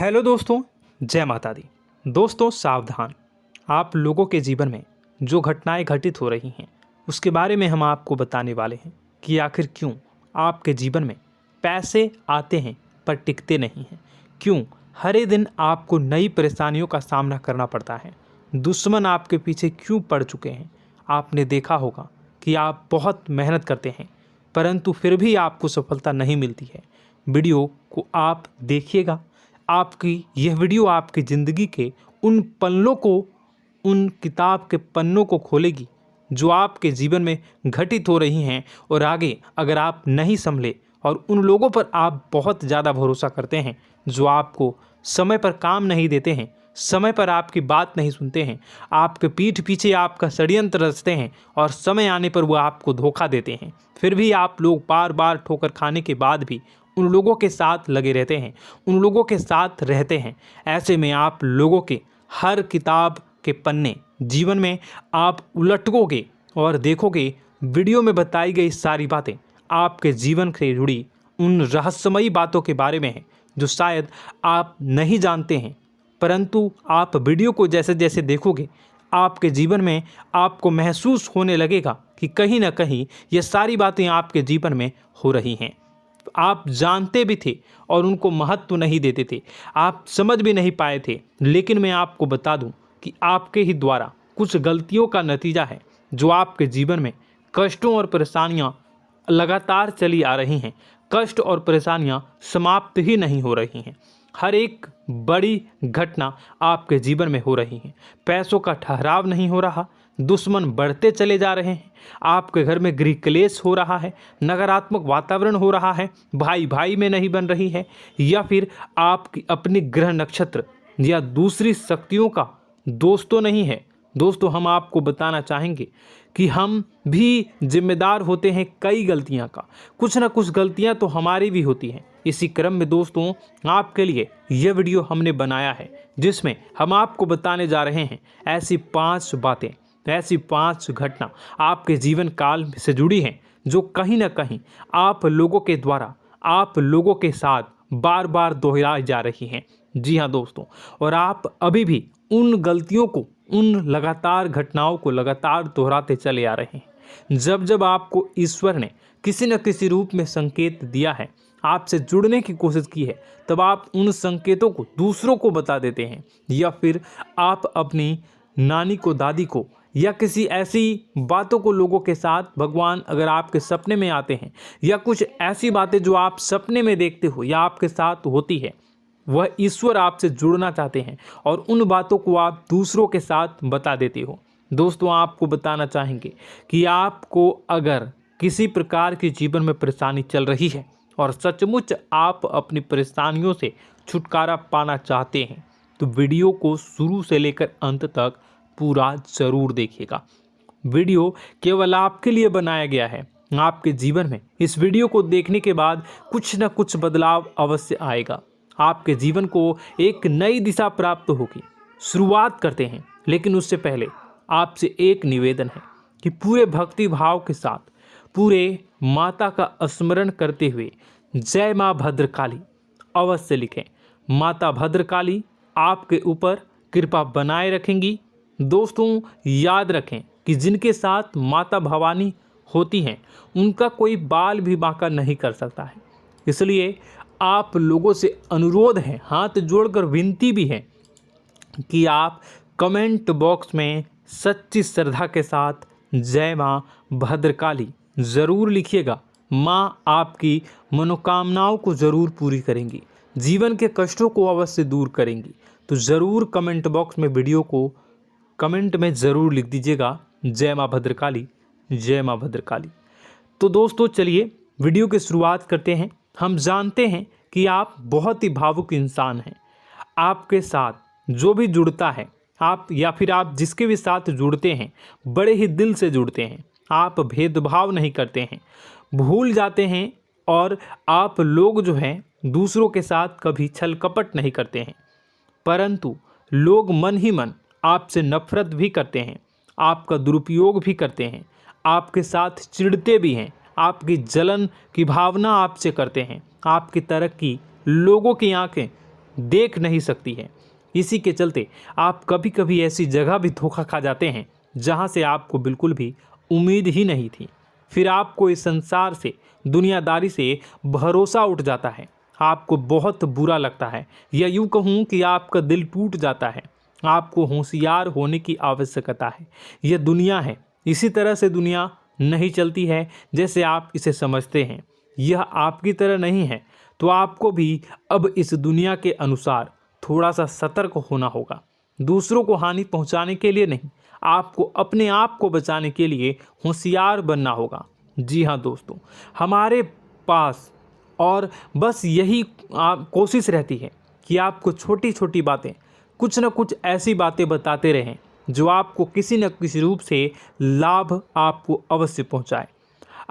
Hello दोस्तों, जय माता दी। दोस्तों सावधान, आप लोगों के जीवन में जो घटनाएं घटित हो रही हैं उसके बारे में हम आपको बताने वाले हैं कि आखिर क्यों आपके जीवन में पैसे आते हैं पर टिकते नहीं हैं। क्यों हर एक दिन आपको नई परेशानियों का सामना करना पड़ता है। दुश्मन आपके पीछे क्यों पड़ चुके हैं। आपने देखा होगा कि आप बहुत मेहनत करते हैं परंतु फिर भी आपको सफलता नहीं मिलती है। वीडियो को आप देखिएगा। आपकी यह वीडियो आपकी ज़िंदगी के उन पन्नों को, उन किताब के पन्नों को खोलेगी जो आपके जीवन में घटित हो रही हैं। और आगे अगर आप नहीं संभले और उन लोगों पर आप बहुत ज़्यादा भरोसा करते हैं जो आपको समय पर काम नहीं देते हैं, समय पर आपकी बात नहीं सुनते हैं, आपके पीठ पीछे आपका षड्यंत्र रचते हैं और समय आने पर वो आपको धोखा देते हैं, फिर भी आप लोग बार बार ठोकर खाने के बाद भी उन लोगों के साथ लगे रहते हैं, उन लोगों के साथ रहते हैं। ऐसे में आप लोगों के हर किताब के पन्ने जीवन में आप उलटोगे और देखोगे वीडियो में बताई गई सारी बातें आपके जीवन से जुड़ी उन रहस्यमयी बातों के बारे में हैं जो शायद आप नहीं जानते हैं। परंतु आप वीडियो को जैसे जैसे देखोगे आपके जीवन में आपको महसूस होने लगेगा कि कहीं ना कहीं ये सारी बातें आपके जीवन में हो रही हैं। आप जानते भी थे और उनको महत्व नहीं देते थे, आप समझ भी नहीं पाए थे। लेकिन मैं आपको बता दूं कि आपके ही द्वारा कुछ गलतियों का नतीजा है जो आपके जीवन में कष्टों और परेशानियां लगातार चली आ रही हैं। कष्ट और परेशानियां समाप्त ही नहीं हो रही हैं। हर एक बड़ी घटना आपके जीवन में हो रही है। पैसों का ठहराव नहीं हो रहा, दुश्मन बढ़ते चले जा रहे हैं, आपके घर में गृह क्लेश हो रहा है, नकारात्मक वातावरण हो रहा है, भाई भाई में नहीं बन रही है, या फिर आपकी अपनी ग्रह नक्षत्र या दूसरी शक्तियों का दोस्तों नहीं है। दोस्तों हम आपको बताना चाहेंगे कि हम भी जिम्मेदार होते हैं कई गलतियां का, कुछ ना कुछ गलतियां तो हमारी भी होती हैं। इसी क्रम में दोस्तों आपके लिए यह वीडियो हमने बनाया है जिसमें हम आपको बताने जा रहे हैं ऐसी 5 बातें, ऐसी 5 घटना आपके जीवन काल से जुड़ी हैं जो कहीं ना कहीं आप लोगों के द्वारा आप लोगों के साथ बार बार दोहराई जा रही हैं। जी हाँ दोस्तों, और आप अभी भी उन गलतियों को, उन लगातार घटनाओं को लगातार दोहराते चले आ रहे हैं। जब जब आपको ईश्वर ने किसी न किसी रूप में संकेत दिया है, आपसे जुड़ने की कोशिश की है, तब आप उन संकेतों को दूसरों को बता देते हैं, या फिर आप अपनी नानी को, दादी को, या किसी ऐसी बातों को लोगों के साथ, भगवान अगर आपके सपने में आते हैं या कुछ ऐसी बातें जो आप सपने में देखते हो या आपके साथ होती है, वह ईश्वर आपसे जुड़ना चाहते हैं और उन बातों को आप दूसरों के साथ बता देते हो। दोस्तों आपको बताना चाहेंगे कि आपको अगर किसी प्रकार की जीवन में परेशानी चल रही है और सचमुच आप अपनी परेशानियों से छुटकारा पाना चाहते हैं तो वीडियो को शुरू से लेकर अंत तक पूरा जरूर देखिएगा। वीडियो केवल आपके लिए बनाया गया है। आपके जीवन में इस वीडियो को देखने के बाद कुछ न कुछ बदलाव अवश्य आएगा। आपके जीवन को एक नई दिशा प्राप्त होगी। शुरुआत करते हैं, लेकिन उससे पहले आपसे एक निवेदन है कि पूरे भक्ति भाव के साथ पूरे माता का स्मरण करते हुए जय माँ भद्रकाली अवश्य लिखें। माता भद्रकाली आपके ऊपर कृपा बनाए रखेंगी। दोस्तों याद रखें कि जिनके साथ माता भवानी होती हैं उनका कोई बाल भी बांका नहीं कर सकता है। इसलिए आप लोगों से अनुरोध है, हाथ जोड़कर विनती भी है कि आप कमेंट बॉक्स में सच्ची श्रद्धा के साथ जय माँ भद्रकाली ज़रूर लिखिएगा। माँ आपकी मनोकामनाओं को ज़रूर पूरी करेंगी, जीवन के कष्टों को अवश्य दूर करेंगी। तो ज़रूर कमेंट बॉक्स में वीडियो को कमेंट में ज़रूर लिख दीजिएगा जय माँ भद्रकाली, जय माँ भद्रकाली। तो दोस्तों चलिए वीडियो की शुरुआत करते हैं। हम जानते हैं कि आप बहुत ही भावुक इंसान हैं। आपके साथ जो भी जुड़ता है, आप या फिर आप जिसके भी साथ जुड़ते हैं बड़े ही दिल से जुड़ते हैं। आप भेदभाव नहीं करते हैं, भूल जाते हैं, और आप लोग जो हैं दूसरों के साथ कभी छल कपट नहीं करते हैं। परंतु लोग मन ही मन आपसे नफरत भी करते हैं, आपका दुरुपयोग भी करते हैं, आपके साथ चिढ़ते भी हैं, आपकी जलन की भावना आपसे करते हैं। आपकी तरक्की लोगों की आंखें देख नहीं सकती है। इसी के चलते आप कभी कभी ऐसी जगह भी धोखा खा जाते हैं जहां से आपको बिल्कुल भी उम्मीद ही नहीं थी। फिर आपको इस संसार से, दुनियादारी से भरोसा उठ जाता है। आपको बहुत बुरा लगता है, या यूँ कहूँ कि आपका दिल टूट जाता है। आपको होशियार होने की आवश्यकता है। यह दुनिया है, इसी तरह से दुनिया नहीं चलती है जैसे आप इसे समझते हैं। यह आपकी तरह नहीं है, तो आपको भी अब इस दुनिया के अनुसार थोड़ा सा सतर्क होना होगा। दूसरों को हानि पहुंचाने के लिए नहीं, आपको अपने आप को बचाने के लिए होशियार बनना होगा। जी हाँ दोस्तों, हमारे पास और बस यही कोशिश रहती है कि आपको छोटी छोटी बातें, कुछ न कुछ ऐसी बातें बताते रहें जो आपको किसी न किसी रूप से लाभ आपको अवश्य पहुंचाए,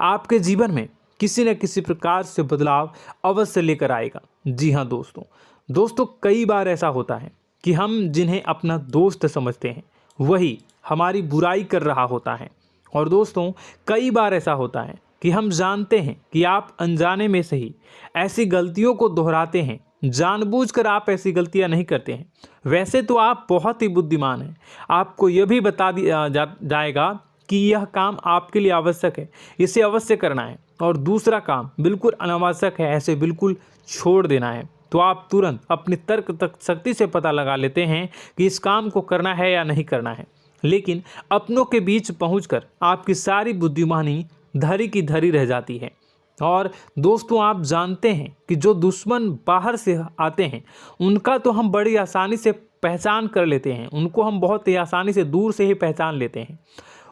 आपके जीवन में किसी न किसी प्रकार से बदलाव अवश्य लेकर आएगा। जी हाँ दोस्तों, कई बार ऐसा होता है कि हम जिन्हें अपना दोस्त समझते हैं वही हमारी बुराई कर रहा होता है। और दोस्तों, कई बार ऐसा होता है कि हम जानते हैं कि आप अनजाने में से ही ऐसी गलतियों को दोहराते हैं। जानबूझकर आप ऐसी गलतियां नहीं करते हैं। वैसे तो आप बहुत ही बुद्धिमान हैं। आपको यह भी बता दिया जाएगा कि यह काम आपके लिए आवश्यक है, इसे अवश्य करना है, और दूसरा काम बिल्कुल अनावश्यक है, ऐसे बिल्कुल छोड़ देना है। तो आप तुरंत अपनी तर्क तक शक्ति से पता लगा लेते हैं कि इस काम को करना है या नहीं करना है। लेकिन अपनों के बीच पहुंचकर आपकी सारी बुद्धिमानी धरी की धरी रह जाती है। और दोस्तों, आप जानते हैं कि जो दुश्मन बाहर से आते हैं उनका तो हम बड़ी आसानी से पहचान कर लेते हैं, उनको हम बहुत ही आसानी से दूर से ही पहचान लेते हैं,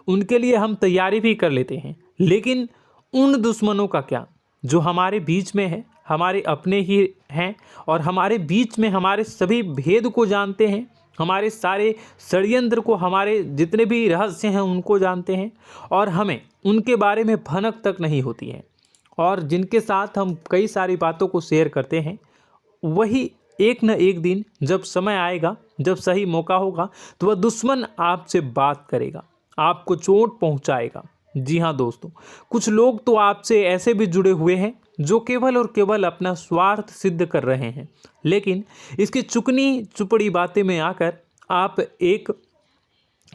उनके लिए हम तैयारी भी कर लेते हैं। लेकिन उन दुश्मनों का क्या जो हमारे बीच में है, हमारे अपने ही हैं, और हमारे बीच में हमारे सभी भेद को जानते हैं, हमारे सारे षड्यंत्र को, हमारे जितने भी रहस्य हैं उनको जानते हैं, और हमें उनके बारे में भनक तक नहीं होती है, और जिनके साथ हम कई सारी बातों को शेयर करते हैं, वही एक न एक दिन जब समय आएगा, जब सही मौका होगा, तो वह दुश्मन आपसे बात करेगा, आपको चोट पहुंचाएगा। जी हाँ दोस्तों, कुछ लोग तो आपसे ऐसे भी जुड़े हुए हैं जो केवल और केवल अपना स्वार्थ सिद्ध कर रहे हैं। लेकिन इसकी चुकनी चुपड़ी बातें में आकर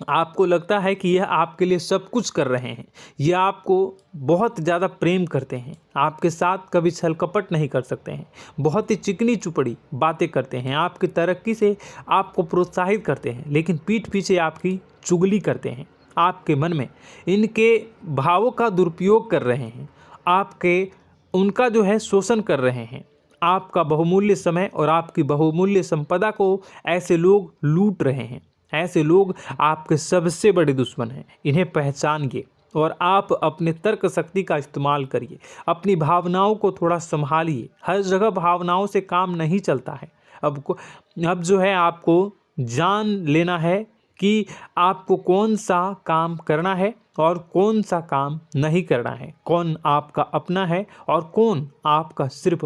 आपको लगता है कि यह आपके लिए सब कुछ कर रहे हैं, यह आपको बहुत ज़्यादा प्रेम करते हैं, आपके साथ कभी छल कपट नहीं कर सकते हैं, बहुत ही चिकनी चुपड़ी बातें करते हैं, आपकी तरक्की से आपको प्रोत्साहित करते हैं, लेकिन पीठ पीछे आपकी चुगली करते हैं, आपके मन में इनके भावों का दुरुपयोग कर रहे हैं, उनका जो है शोषण कर रहे हैं। आपका बहुमूल्य समय और आपकी बहुमूल्य संपदा को ऐसे लोग लूट रहे हैं। ऐसे लोग आपके सबसे बड़े दुश्मन हैं। इन्हें पहचानिए और आप अपने तर्क शक्ति का इस्तेमाल करिए। अपनी भावनाओं को थोड़ा संभालिए। हर जगह भावनाओं से काम नहीं चलता है। अब जो है आपको जान लेना है कि आपको कौन सा काम करना है और कौन सा काम नहीं करना है, कौन आपका अपना है और कौन आपका सिर्फ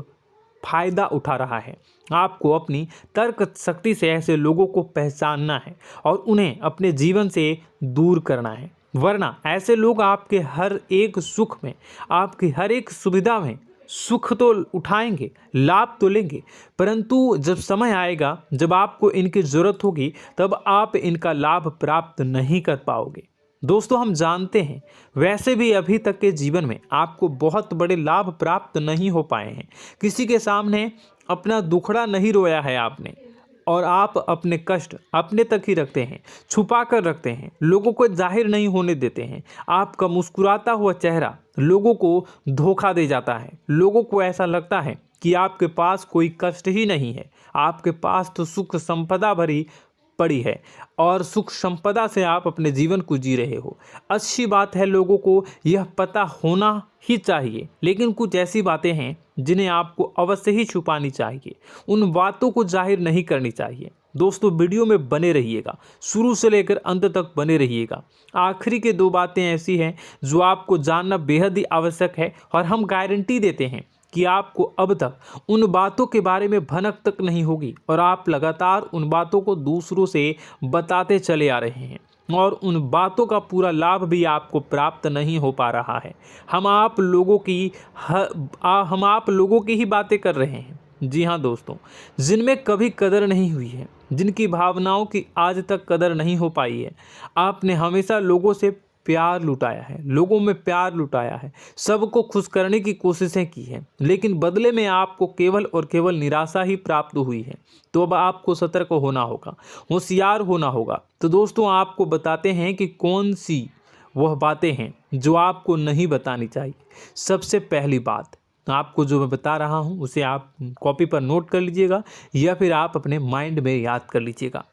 फायदा उठा रहा है। आपको अपनी तर्क शक्ति से ऐसे लोगों को पहचानना है और उन्हें अपने जीवन से दूर करना है, वरना ऐसे लोग आपके हर एक सुख में, आपकी हर एक सुविधा में सुख तो उठाएंगे, लाभ तो लेंगे, परंतु जब समय आएगा, जब आपको इनकी ज़रूरत होगी, तब आप इनका लाभ प्राप्त नहीं कर पाओगे। दोस्तों, हम जानते हैं वैसे भी अभी तक के जीवन में आपको बहुत बड़े लाभ प्राप्त नहीं हो पाए हैं। किसी के सामने अपना दुखड़ा नहीं रोया है आपने, और आप अपने कष्ट अपने तक ही रखते हैं, छुपा कर रखते हैं, लोगों को जाहिर नहीं होने देते हैं। आपका मुस्कुराता हुआ चेहरा लोगों को धोखा दे जाता है। लोगों को ऐसा लगता है कि आपके पास कोई कष्ट ही नहीं है, आपके पास तो सुख संपदा भरी पड़ी है और सुख संपदा से आप अपने जीवन को जी रहे हो। अच्छी बात है, लोगों को यह पता होना ही चाहिए, लेकिन कुछ ऐसी बातें हैं जिन्हें आपको अवश्य ही छुपानी चाहिए। उन बातों को जाहिर नहीं करनी चाहिए। दोस्तों, वीडियो में बने रहिएगा, शुरू से लेकर अंत तक बने रहिएगा। आखिरी के 2 बातें ऐसी हैं जो आपको जानना बेहद ही आवश्यक है, और हम गारंटी देते हैं कि आपको अब तक उन बातों के बारे में भनक तक नहीं होगी, और आप लगातार उन बातों को दूसरों से बताते चले आ रहे हैं, और उन बातों का पूरा लाभ भी आपको प्राप्त नहीं हो पा रहा है। हम आप लोगों की ही बातें कर रहे हैं, जी हाँ दोस्तों, जिनमें कभी कदर नहीं हुई है, जिनकी भावनाओं की आज तक कदर नहीं हो पाई है। आपने हमेशा लोगों से प्यार लुटाया है, लोगों में प्यार लुटाया है, सबको खुश करने की कोशिशें की है, लेकिन बदले में आपको केवल और केवल निराशा ही प्राप्त हुई है। तो अब आपको सतर्क होना होगा, होशियार होना होगा। तो दोस्तों आपको बताते हैं कि कौन सी वह बातें हैं जो आपको नहीं बतानी चाहिए। सबसे पहली बात आपको जो मैं बता रहा हूं उसे आप कॉपी पर नोट कर लीजिएगा या फिर आप अपने माइंड में याद कर लीजिएगा।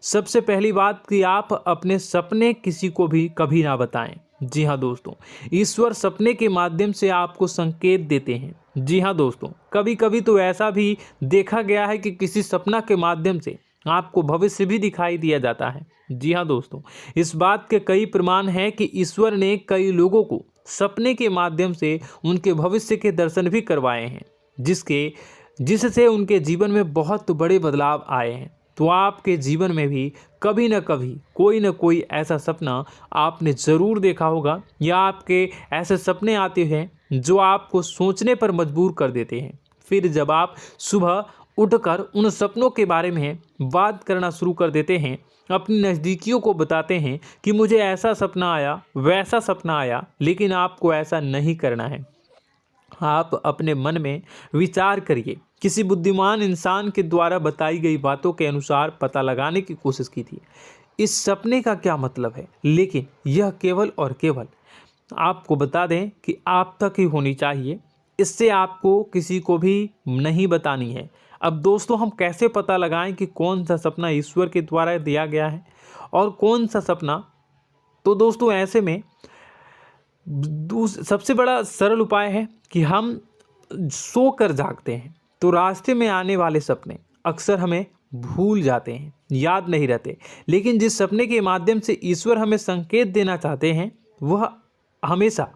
सबसे पहली बात कि आप अपने सपने किसी को भी कभी ना बताएं। जी हाँ दोस्तों, ईश्वर सपने के माध्यम से आपको संकेत देते हैं। जी हाँ दोस्तों, कभी कभी तो ऐसा भी देखा गया है कि किसी सपना के माध्यम से आपको भविष्य भी दिखाई दिया जाता है। जी हाँ दोस्तों, इस बात के कई प्रमाण हैं कि ईश्वर ने कई लोगों को सपने के माध्यम से उनके भविष्य के दर्शन भी करवाए हैं, जिससे उनके जीवन में बहुत बड़े बदलाव आए हैं। तो आपके जीवन में भी कभी न कभी कोई न कोई ऐसा सपना आपने ज़रूर देखा होगा, या आपके ऐसे सपने आते हैं जो आपको सोचने पर मजबूर कर देते हैं। फिर जब आप सुबह उठकर उन सपनों के बारे में बात करना शुरू कर देते हैं, अपनी नज़दीकियों को बताते हैं कि मुझे ऐसा सपना आया, वैसा सपना आया, लेकिन आपको ऐसा नहीं करना है। आप अपने मन में विचार करिए। किसी बुद्धिमान इंसान के द्वारा बताई गई बातों के अनुसार पता लगाने की कोशिश की थी इस सपने का क्या मतलब है, लेकिन यह केवल और केवल आपको बता दें कि आप तक ही होनी चाहिए। इससे आपको किसी को भी नहीं बतानी है। अब दोस्तों हम कैसे पता लगाएं कि कौन सा सपना ईश्वर के द्वारा दिया गया है और कौन सा सपना? तो दोस्तों ऐसे में सबसे बड़ा सरल उपाय है कि हम सोकर जागते हैं तो रास्ते में आने वाले सपने अक्सर हमें भूल जाते हैं, याद नहीं रहते। लेकिन जिस सपने के माध्यम से ईश्वर हमें संकेत देना चाहते हैं वह हमेशा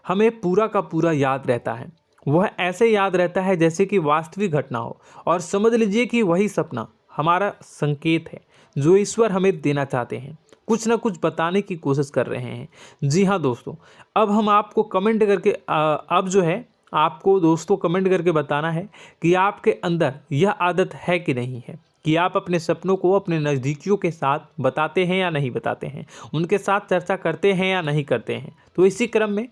हमें पूरा का पूरा याद रहता है। वह ऐसे याद रहता है जैसे कि वास्तविक घटना हो, और समझ लीजिए कि वही सपना हमारा संकेत है जो ईश्वर हमें देना चाहते हैं, कुछ ना कुछ बताने की कोशिश कर रहे हैं। जी हाँ दोस्तों, अब हम आपको कमेंट करके अब जो है आपको दोस्तों कमेंट करके बताना है कि आपके अंदर यह आदत है कि नहीं है कि आप अपने सपनों को अपने नज़दीकियों के साथ बताते हैं या नहीं बताते हैं, उनके साथ चर्चा करते हैं या नहीं करते हैं। तो इसी क्रम में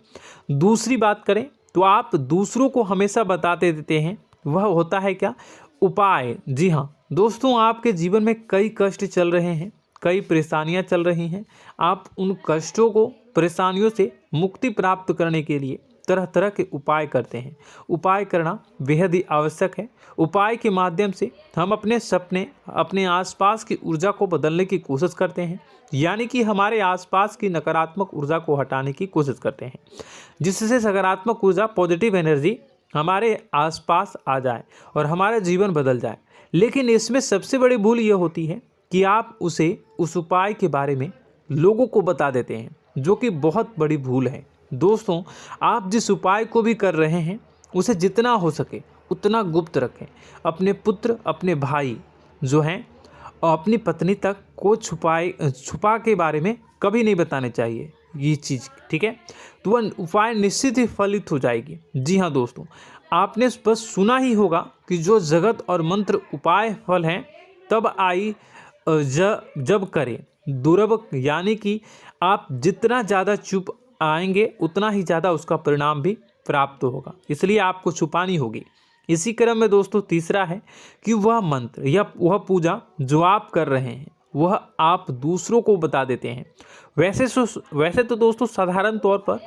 दूसरी बात करें तो आप दूसरों को हमेशा बताते देते हैं, वह होता है क्या? उपाय। जी हाँ दोस्तों, आपके जीवन में कई कष्ट चल रहे हैं, कई परेशानियां चल रही हैं। आप उन कष्टों को, परेशानियों से मुक्ति प्राप्त करने के लिए तरह तरह के उपाय करते हैं। उपाय करना बेहद ही आवश्यक है। उपाय के माध्यम से हम अपने सपने, अपने आसपास की ऊर्जा को बदलने की कोशिश करते हैं, यानी कि हमारे आसपास की नकारात्मक ऊर्जा को हटाने की कोशिश करते हैं, जिससे सकारात्मक ऊर्जा, पॉजिटिव एनर्जी हमारे आसपास आ जाए और हमारा जीवन बदल जाए। लेकिन इसमें सबसे बड़ी भूल यह होती है कि आप उस उपाय के बारे में लोगों को बता देते हैं, जो कि बहुत बड़ी भूल है। दोस्तों आप जिस उपाय को भी कर रहे हैं उसे जितना हो सके उतना गुप्त रखें। अपने पुत्र, अपने भाई जो हैं और अपनी पत्नी तक को छुपा के बारे में कभी नहीं बताने चाहिए ये चीज़, ठीक है? तो वह उपाय निश्चित ही फलित हो जाएगी। जी हाँ दोस्तों, आपने बस सुना ही होगा कि जो जगत और मंत्र उपाय फल हैं तब आई जब करें दुर्लभ, यानी कि आप जितना ज़्यादा चुप आएंगे उतना ही ज़्यादा उसका परिणाम भी प्राप्त होगा, इसलिए आपको छुपानी होगी। इसी क्रम में दोस्तों तीसरा है कि वह मंत्र या वह पूजा जो आप कर रहे हैं वह आप दूसरों को बता देते हैं। वैसे तो दोस्तों साधारण तौर पर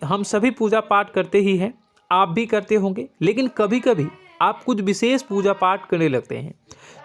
हम सभी पूजा पाठ करते ही हैं, आप भी करते होंगे, लेकिन कभी कभी आप कुछ विशेष पूजा पाठ करने लगते हैं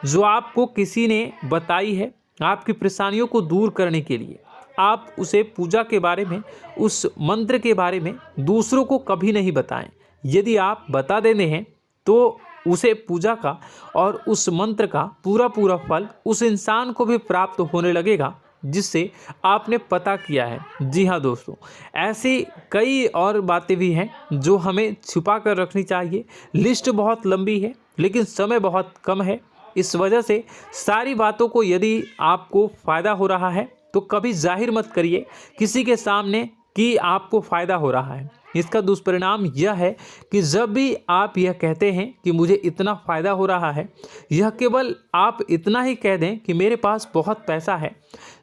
जो आपको किसी ने बताई है आपकी परेशानियों को दूर करने के लिए। आप उसे पूजा के बारे में, उस मंत्र के बारे में दूसरों को कभी नहीं बताएं। यदि आप बता देते हैं तो उसे पूजा का और उस मंत्र का पूरा फल उस इंसान को भी प्राप्त होने लगेगा जिससे आपने पता किया है। जी हाँ दोस्तों, ऐसी कई और बातें भी हैं जो हमें छुपा कर रखनी चाहिए। लिस्ट बहुत लंबी है लेकिन समय बहुत कम है, इस वजह से सारी बातों को यदि आपको फ़ायदा हो रहा है तो कभी जाहिर मत करिए किसी के सामने कि आपको फ़ायदा हो रहा है। इसका दुष्परिणाम यह है कि जब भी आप यह कहते हैं कि मुझे इतना फ़ायदा हो रहा है, यह केवल आप इतना ही कह दें कि मेरे पास बहुत पैसा है,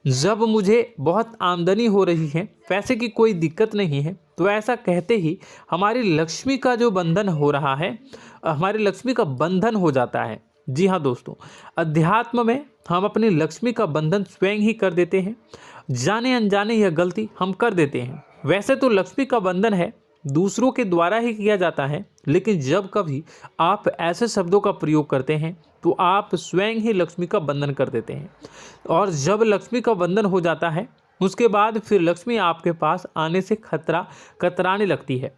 जब मुझे बहुत आमदनी हो रही है, पैसे की कोई दिक्कत नहीं है, तो ऐसा कहते ही हमारी लक्ष्मी का जो बंधन हो रहा है, हमारी लक्ष्मी का बंधन हो जाता है। जी हाँ दोस्तों, अध्यात्म में हम अपनी लक्ष्मी का बंधन स्वयं ही कर देते हैं। जाने अनजाने यह गलती हम कर देते हैं। वैसे तो लक्ष्मी का बंधन है दूसरों के द्वारा ही किया जाता है, लेकिन जब कभी आप ऐसे शब्दों का प्रयोग करते हैं तो आप स्वयं ही लक्ष्मी का बंधन कर देते हैं। और जब लक्ष्मी का बंधन हो जाता है, उसके बाद फिर लक्ष्मी आपके पास आने से कतराने लगती है,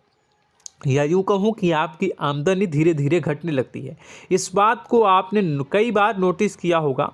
या यूँ कहूँ कि आपकी आमदनी धीरे धीरे घटने लगती है। इस बात को आपने कई बार नोटिस किया होगा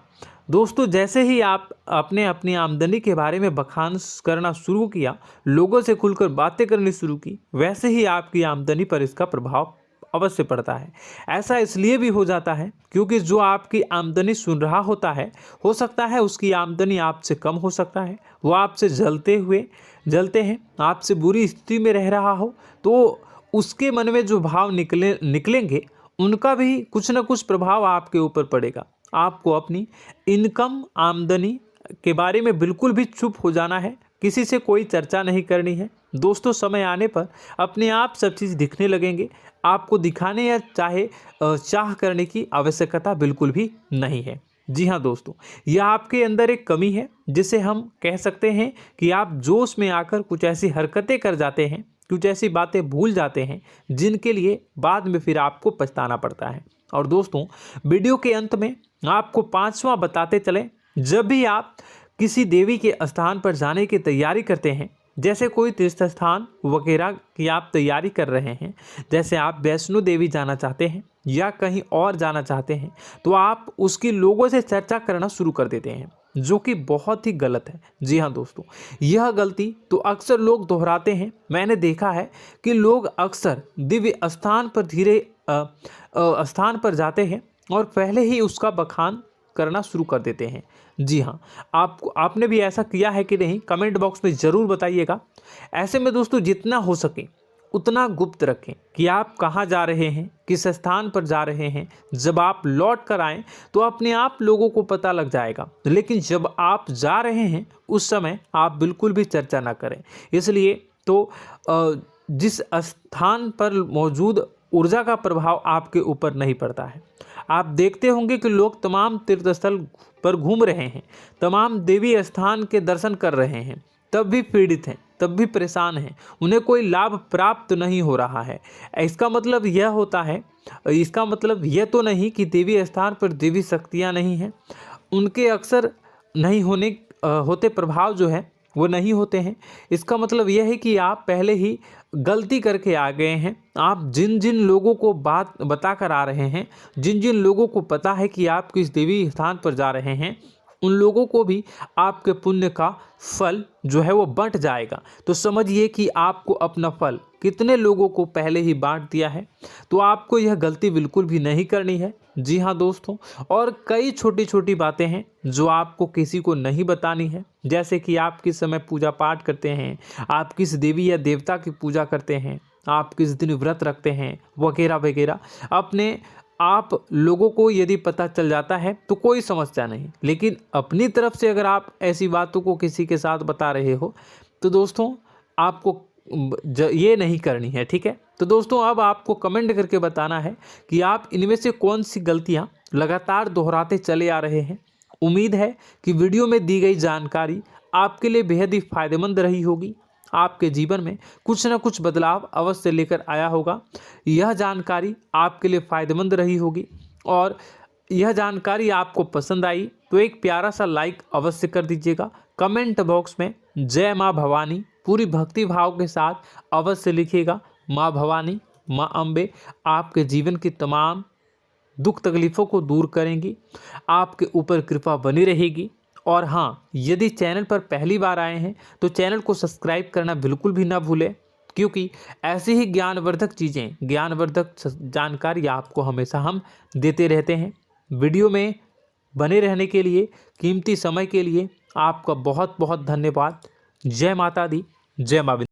दोस्तों। जैसे ही आप अपने अपनी आमदनी के बारे में बखान करना शुरू किया, लोगों से खुलकर बातें करनी शुरू की, वैसे ही आपकी आमदनी पर इसका प्रभाव अवश्य पड़ता है। ऐसा इसलिए भी हो जाता है क्योंकि जो आपकी आमदनी सुन रहा होता है, हो सकता है उसकी आमदनी आपसे कम हो सकता है, वो आपसे जलते हैं, आपसे बुरी स्थिति में रह रहा हो, तो उसके मन में जो भाव निकलेंगे उनका भी कुछ न कुछ प्रभाव आपके ऊपर पड़ेगा। आपको अपनी इनकम आमदनी के बारे में बिल्कुल भी चुप हो जाना है, किसी से कोई चर्चा नहीं करनी है दोस्तों। समय आने पर अपने आप सब चीज़ दिखने लगेंगे। आपको दिखाने या चाह करने की आवश्यकता बिल्कुल भी नहीं है। जी हाँ दोस्तों, यह आपके अंदर एक कमी है, जिसे हम कह सकते हैं कि आप जोश में आकर कुछ ऐसी हरकतें कर जाते हैं, कुछ ऐसी बातें भूल जाते हैं जिनके लिए बाद में फिर आपको पछताना पड़ता है। और दोस्तों, वीडियो के अंत में आपको 5वां बताते चलें, जब भी आप किसी देवी के स्थान पर जाने की तैयारी करते हैं, जैसे कोई तीर्थ स्थान वगैरह की आप तैयारी कर रहे हैं, जैसे आप वैष्णो देवी जाना चाहते हैं या कहीं और जाना चाहते हैं, तो आप उसकी लोगों से चर्चा करना शुरू कर देते हैं, जो कि बहुत ही गलत है। जी हाँ दोस्तों, यह गलती तो अक्सर लोग दोहराते हैं। मैंने देखा है कि लोग अक्सर दिव्य स्थान पर जाते हैं और पहले ही उसका बखान करना शुरू कर देते हैं। जी हाँ, आपने भी ऐसा किया है कि नहीं, कमेंट बॉक्स में ज़रूर बताइएगा। ऐसे में दोस्तों, जितना हो सके उतना गुप्त रखें कि आप कहाँ जा रहे हैं, किस स्थान पर जा रहे हैं। जब आप लौट कर आएँ तो अपने आप लोगों को पता लग जाएगा, लेकिन जब आप जा रहे हैं उस समय आप बिल्कुल भी चर्चा ना करें। इसलिए तो जिस स्थान पर मौजूद ऊर्जा का प्रभाव आपके ऊपर नहीं पड़ता है। आप देखते होंगे कि लोग तमाम तीर्थस्थल पर घूम रहे हैं, तमाम देवी स्थान के दर्शन कर रहे हैं, तब भी पीड़ित हैं, तब भी परेशान हैं, उन्हें कोई लाभ प्राप्त नहीं हो रहा है। इसका मतलब यह तो नहीं कि देवी स्थान पर देवी शक्तियाँ नहीं हैं, उनके अक्सर नहीं होते प्रभाव जो है वो नहीं होते हैं। इसका मतलब यह है कि आप पहले ही गलती करके आ गए हैं। आप जिन जिन लोगों को बात बता कर आ रहे हैं, जिन जिन लोगों को पता है कि आप किस देवी स्थान पर जा रहे हैं, उन लोगों को भी आपके पुण्य का फल जो है वो बंट जाएगा। तो समझिए कि आपको अपना फल कितने लोगों को पहले ही बांट दिया है। तो आपको यह गलती बिल्कुल भी नहीं करनी है। जी हाँ दोस्तों, और कई छोटी छोटी बातें हैं जो आपको किसी को नहीं बतानी है, जैसे कि आप किस समय पूजा पाठ करते हैं, आप किस देवी या देवता की पूजा करते हैं, आप किस दिन व्रत रखते हैं, वगैरह वगैरह। अपने आप लोगों को यदि पता चल जाता है तो कोई समस्या नहीं, लेकिन अपनी तरफ से अगर आप ऐसी बातों को किसी के साथ बता रहे हो तो दोस्तों आपको ये नहीं करनी है, ठीक है। तो दोस्तों, अब आपको कमेंट करके बताना है कि आप इनमें से कौन सी गलतियां लगातार दोहराते चले आ रहे हैं। उम्मीद है कि वीडियो में दी गई जानकारी आपके लिए बेहद ही फायदेमंद रही होगी, आपके जीवन में कुछ न कुछ बदलाव अवश्य लेकर आया होगा। यह जानकारी आपके लिए फ़ायदेमंद रही होगी और यह जानकारी आपको पसंद आई तो एक प्यारा सा लाइक अवश्य कर दीजिएगा। कमेंट बॉक्स में जय माँ भवानी पूरी भक्ति भाव के साथ अवश्य लिखिएगा। माँ भवानी, माँ अम्बे आपके जीवन की तमाम दुख तकलीफ़ों को दूर करेंगी, आपके ऊपर कृपा बनी रहेगी। और हाँ, यदि चैनल पर पहली बार आए हैं तो चैनल को सब्सक्राइब करना बिल्कुल भी ना भूलें, क्योंकि ऐसी ही ज्ञानवर्धक चीज़ें, ज्ञानवर्धक जानकारी आपको हमेशा हम देते रहते हैं। वीडियो में बने रहने के लिए, कीमती समय के लिए आपका बहुत बहुत धन्यवाद। जय माता दी, जय माँ।